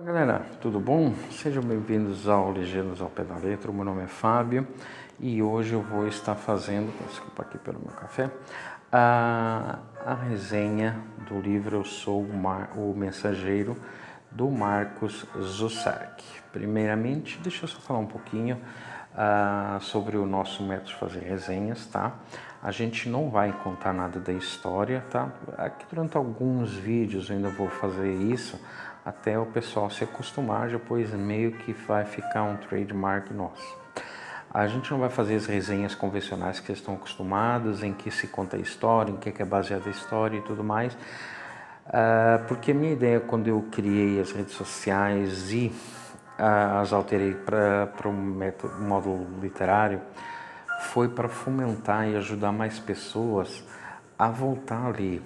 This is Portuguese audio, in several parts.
Galera, tudo bom? Sejam bem-vindos ao Legendas ao Pé da Letra. O meu nome é Fábio e hoje eu vou estar fazendo, desculpa aqui pelo meu café, a resenha do livro Eu Sou o Mensageiro, do Marcos Zusak. Primeiramente, deixa eu só falar um pouquinho sobre o nosso método de fazer resenhas, tá? A gente não vai contar nada da história, tá? Aqui durante alguns vídeos eu ainda vou fazer isso, até o pessoal se acostumar, depois meio que vai ficar um trademark nosso. A gente não vai fazer as resenhas convencionais que vocês estão acostumados, em que se conta a história, em que é baseada a história e tudo mais, porque a minha ideia quando eu criei as redes sociais e as alterei para um módulo literário, foi para fomentar e ajudar mais pessoas a voltar a ler.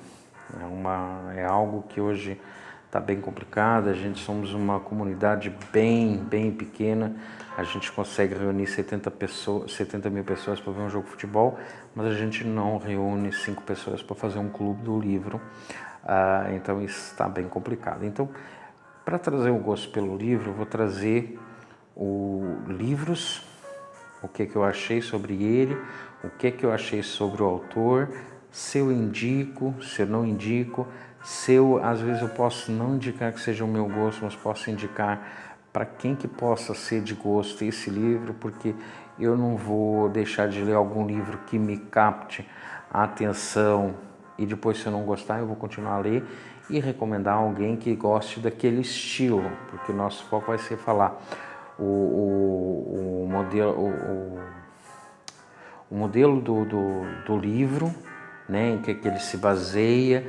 É algo que hoje está bem complicado. A gente somos uma comunidade bem pequena. A gente consegue reunir 70 mil pessoas para ver um jogo de futebol, mas a gente não reúne 5 pessoas para fazer um clube do livro. Então isso está bem complicado. Então, para trazer o gosto pelo livro, eu vou trazer livros, o que eu achei sobre ele, o que eu achei sobre o autor, se eu indico, se eu não indico, às vezes eu posso não indicar que seja o meu gosto, mas posso indicar para quem que possa ser de gosto esse livro, porque eu não vou deixar de ler algum livro que me capte a atenção e depois, se eu não gostar, eu vou continuar a ler e recomendar alguém que goste daquele estilo, porque o nosso foco vai ser falar o modelo do livro, né, em que ele se baseia,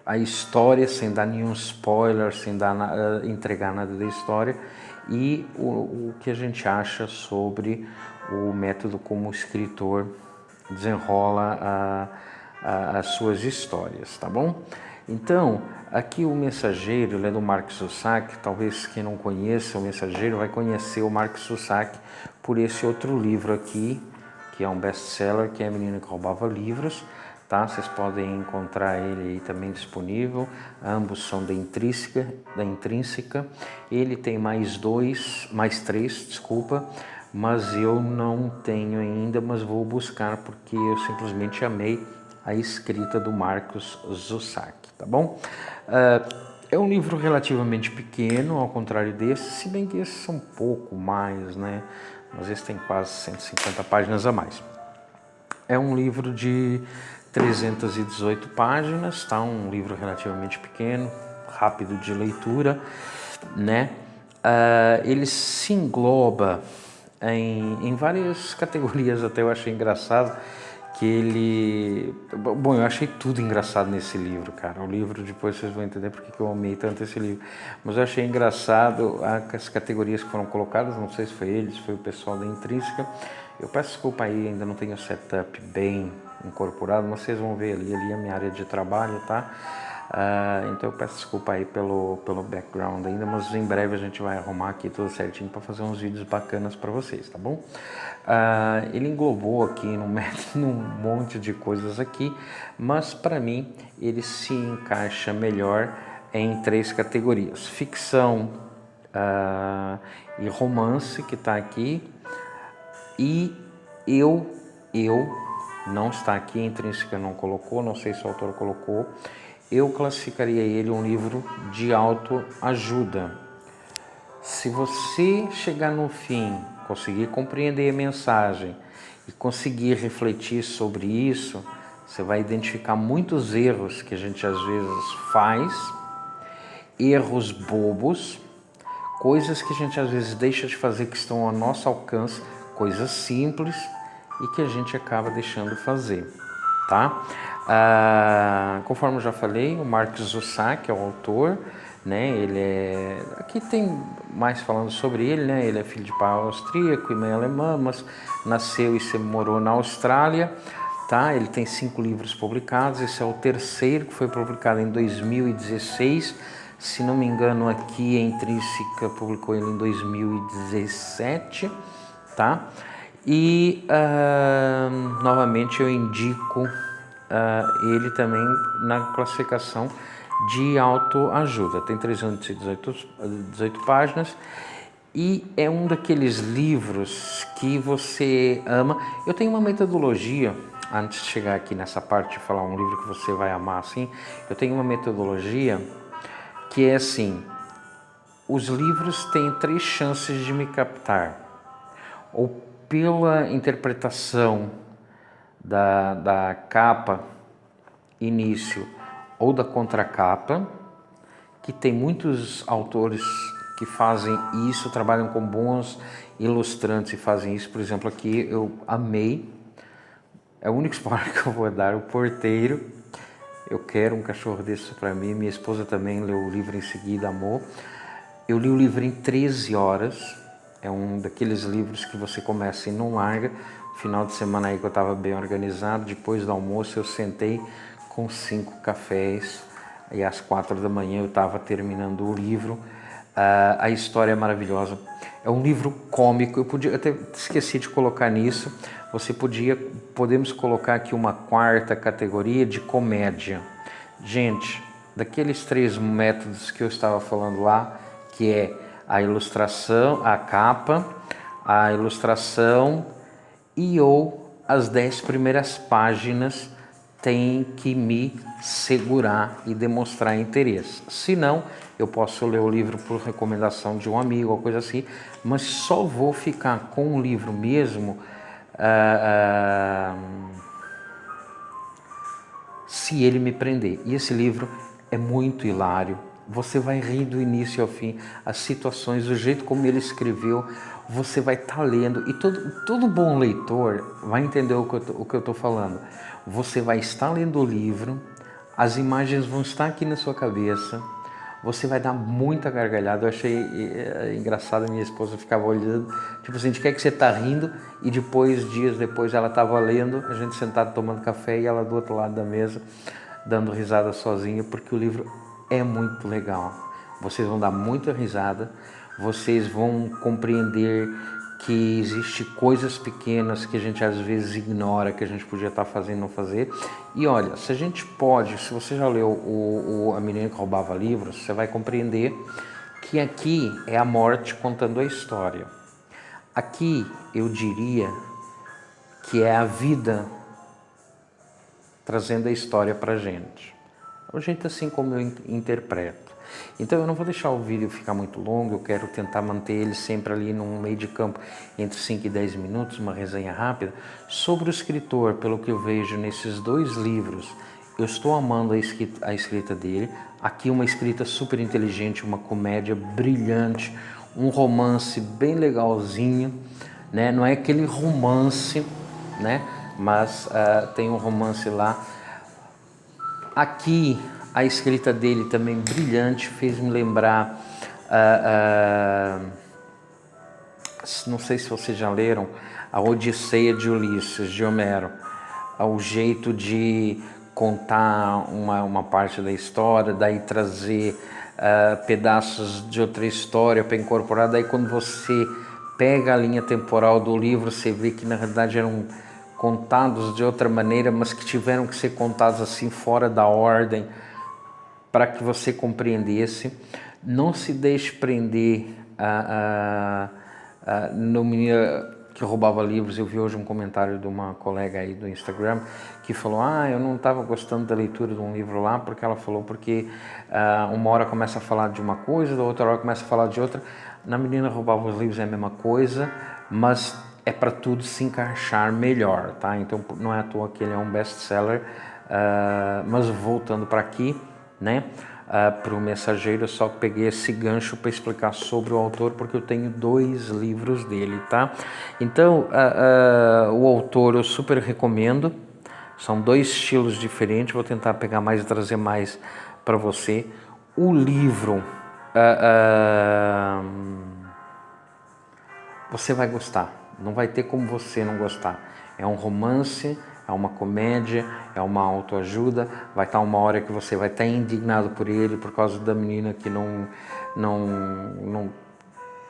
a história, sem dar nenhum spoiler, sem entregar nada da história, e o que a gente acha sobre o método como o escritor desenrola as suas histórias, tá bom? Então, aqui o Mensageiro, ele é do Marcos Zusak. Talvez quem não conheça o Mensageiro vai conhecer o Marcos Zusak por esse outro livro aqui, que é um best-seller, que é A Menina que Roubava Livros, tá? Vocês podem encontrar ele aí também disponível. Ambos são da Intrínseca. Ele tem mais três, desculpa, mas eu não tenho ainda, mas vou buscar porque eu simplesmente amei a escrita do Marcos Zusak, tá bom? É um livro relativamente pequeno, ao contrário desse, se bem que esses são um pouco mais, né? Mas esse tem quase 150 páginas a mais. É um livro de 318 páginas, tá? Um livro relativamente pequeno, rápido de leitura, né? Ele se engloba em várias categorias. Até eu achei engraçado que ele... Bom, eu achei tudo engraçado nesse livro, cara. O livro, depois vocês vão entender porque que eu amei tanto esse livro. Mas eu achei engraçado as categorias que foram colocadas, não sei se foi eles, foi o pessoal da Intrínseca. Eu peço desculpa aí, ainda não tenho o setup bem incorporado, mas vocês vão ver ali é a minha área de trabalho, tá? Então eu peço desculpa aí pelo background ainda, mas em breve a gente vai arrumar aqui tudo certinho para fazer uns vídeos bacanas para vocês, tá bom? Ele englobou aqui num monte de coisas aqui, mas para mim ele se encaixa melhor em 3 categorias: ficção e romance, que está aqui, e eu não está aqui, a Intrínseca não colocou, não sei se o autor colocou. Eu classificaria ele um livro de autoajuda. Se você chegar no fim, conseguir compreender a mensagem e conseguir refletir sobre isso, você vai identificar muitos erros que a gente às vezes faz, erros bobos, coisas que a gente às vezes deixa de fazer que estão ao nosso alcance, coisas simples e que a gente acaba deixando fazer, tá? Conforme eu já falei, o Marcos Zusak é o autor, né? Aqui tem mais falando sobre ele, né? Ele é filho de pai austríaco e mãe alemã, mas nasceu e se morou na Austrália, tá? Ele tem 5 livros publicados. Esse é o terceiro, que foi publicado em 2016. Se não me engano, aqui a Intrínseca publicou ele em 2017, tá? E novamente eu indico ele também na classificação de autoajuda. Tem 318 páginas e é um daqueles livros que você ama. Eu tenho uma metodologia, antes de chegar aqui nessa parte de falar um livro que você vai amar assim, eu tenho uma metodologia que é assim: os livros têm 3 chances de me captar, ou pela interpretação da capa início ou da contracapa, que tem muitos autores que fazem isso, trabalham com bons ilustrantes e fazem isso. Por exemplo, aqui eu amei, é o único spoiler que eu vou dar, O Porteiro. Eu quero um cachorro desse para mim. Minha esposa também leu o livro em seguida, amou. Eu li o livro em 13 horas, é um daqueles livros que você começa e não larga. Final de semana aí que eu estava bem organizado, depois do almoço eu sentei com 5 cafés e às 4 da manhã eu estava terminando o livro. A história é maravilhosa, é um livro cômico. Eu até esqueci de colocar nisso, podemos colocar aqui uma 4ª categoria de comédia. Gente, daqueles 3 métodos que eu estava falando lá, que é a ilustração, a capa, a ilustração ou as 10 primeiras páginas tem que me segurar e demonstrar interesse. Se não, eu posso ler o livro por recomendação de um amigo ou coisa assim, mas só vou ficar com o livro mesmo se ele me prender. E esse livro é muito hilário. Você vai rir do início ao fim, as situações, o jeito como ele escreveu, você vai estar lendo. E todo bom leitor vai entender o que eu estou falando. Você vai estar lendo o livro, as imagens vão estar aqui na sua cabeça, você vai dar muita gargalhada. Eu achei engraçado, minha esposa ficava olhando, tipo assim, de que você está rindo? E depois, dias depois, ela estava lendo, a gente sentado tomando café e ela do outro lado da mesa, dando risada sozinha, porque o livro é muito legal. Vocês vão dar muita risada, vocês vão compreender que existem coisas pequenas que a gente às vezes ignora, que a gente podia estar fazendo e não fazer. E olha, se a gente pode, se você já leu A Menina que Roubava Livros, você vai compreender que aqui é a morte contando a história. Aqui eu diria que é a vida trazendo a história pra gente. É o jeito assim como eu interpreto. Então eu não vou deixar o vídeo ficar muito longo, eu quero tentar manter ele sempre ali num meio de campo entre 5 e 10 minutos, uma resenha rápida. Sobre o escritor, pelo que eu vejo nesses 2 livros, eu estou amando a escrita dele. Aqui uma escrita super inteligente, uma comédia brilhante, um romance bem legalzinho, né? Não é aquele romance, né? Mas tem um romance lá. Aqui a escrita dele também brilhante, fez me lembrar, não sei se vocês já leram, a Odisseia de Ulisses, de Homero. O jeito de contar uma parte da história, daí trazer pedaços de outra história para incorporar. Daí quando você pega a linha temporal do livro, você vê que na realidade eram contados de outra maneira, mas que tiveram que ser contados assim fora da ordem, para que você compreendesse. Não se deixe prender no Menino que Roubava Livros. Eu vi hoje um comentário de uma colega aí do Instagram que falou: eu não estava gostando da leitura de um livro lá, porque ela falou porque uma hora começa a falar de uma coisa, da outra hora começa a falar de outra. Na Menina Roubava os Livros é a mesma coisa, mas é para tudo se encaixar melhor, tá? Então não é à toa que ele é um best-seller. Mas voltando para aqui, né, para o Mensageiro, eu só peguei esse gancho para explicar sobre o autor, porque eu tenho 2 livros dele, tá? Então, o autor eu super recomendo, são 2 estilos diferentes, vou tentar pegar mais e trazer mais para você. O livro, você vai gostar, não vai ter como você não gostar. É um romance, é uma comédia, é uma autoajuda. Vai estar uma hora que você vai estar indignado por ele, por causa da menina que não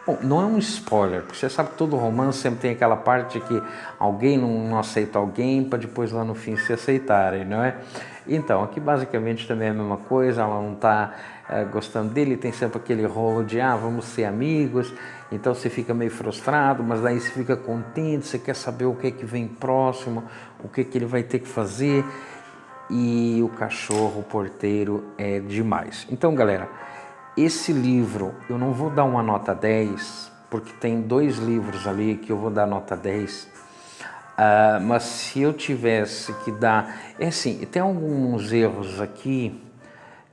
Bom, não é um spoiler, porque você sabe que todo romance sempre tem aquela parte que alguém não aceita alguém para depois lá no fim se aceitarem, não é? Então, aqui basicamente também é a mesma coisa, ela não está gostando dele, tem sempre aquele rolo de, vamos ser amigos, então você fica meio frustrado, mas daí você fica contente, você quer saber o que é que vem próximo, o que é que ele vai ter que fazer, e o cachorro porteiro é demais. Então, galera, esse livro eu não vou dar uma nota 10, porque tem 2 livros ali que eu vou dar nota 10, mas se eu tivesse que dar... É assim, tem alguns erros aqui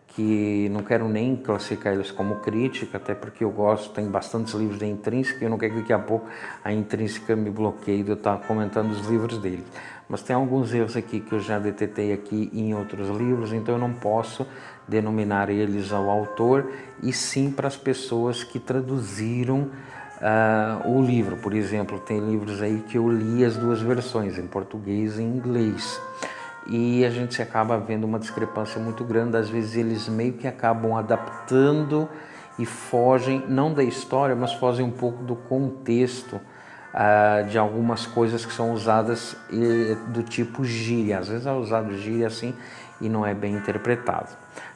que não quero nem classificar eles como crítica, até porque eu gosto, tem bastantes livros da Intrínseca, e eu não quero que daqui a pouco a Intrínseca me bloqueie de eu estar comentando os livros deles. Mas tem alguns erros aqui que eu já detetei aqui em outros livros, então eu não posso denominar eles ao autor, e sim para as pessoas que traduziram o livro. Por exemplo, tem livros aí que eu li as 2 versões, em português e em inglês. E a gente acaba vendo uma discrepância muito grande, às vezes eles meio que acabam adaptando e fogem, não da história, mas fogem um pouco do contexto de algumas coisas que são usadas do tipo gíria. Às vezes é usado gíria assim e não é bem interpretado.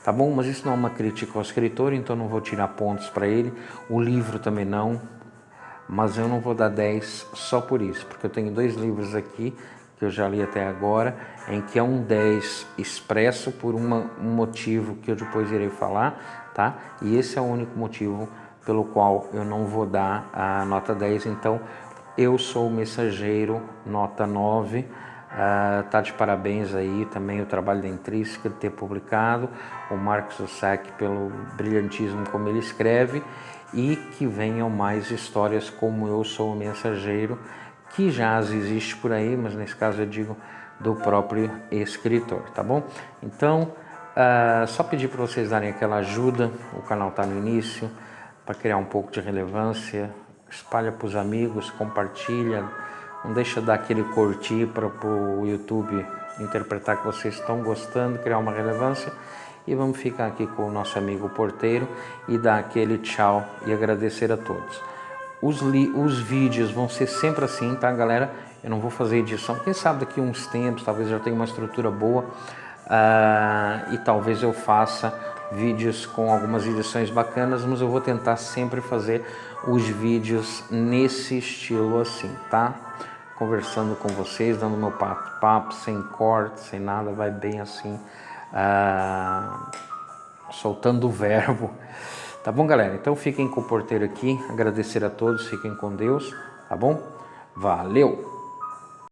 Tá bom? Mas isso não é uma crítica ao escritor, então não vou tirar pontos para ele. O livro também não, mas eu não vou dar 10 só por isso, porque eu tenho 2 livros aqui que eu já li até agora, em que é um 10 expresso por um motivo que eu depois irei falar, tá? E esse é o único motivo pelo qual eu não vou dar a nota 10, então eu sou o Mensageiro, nota 9, tá de parabéns aí também o trabalho da Intrínseca de ter publicado, o Marcos Ossak pelo brilhantismo como ele escreve, e que venham mais histórias como Eu Sou o Mensageiro, que já existe por aí, mas nesse caso eu digo do próprio escritor, tá bom? Então, só pedir para vocês darem aquela ajuda, o canal está no início, para criar um pouco de relevância, espalha para os amigos, compartilha, não deixa dar aquele curtir para o YouTube interpretar que vocês estão gostando, criar uma relevância, e vamos ficar aqui com o nosso amigo porteiro e dar aquele tchau e agradecer a todos. Os vídeos vão ser sempre assim, tá, galera? Eu não vou fazer edição. Quem sabe daqui a uns tempos, talvez eu tenha uma estrutura boa e talvez eu faça vídeos com algumas edições bacanas, mas eu vou tentar sempre fazer os vídeos nesse estilo assim, tá? Conversando com vocês, dando meu papo, sem corte, sem nada, vai bem assim, soltando o verbo. Tá bom, galera? Então fiquem com o porteiro aqui, agradecer a todos, fiquem com Deus, tá bom? Valeu!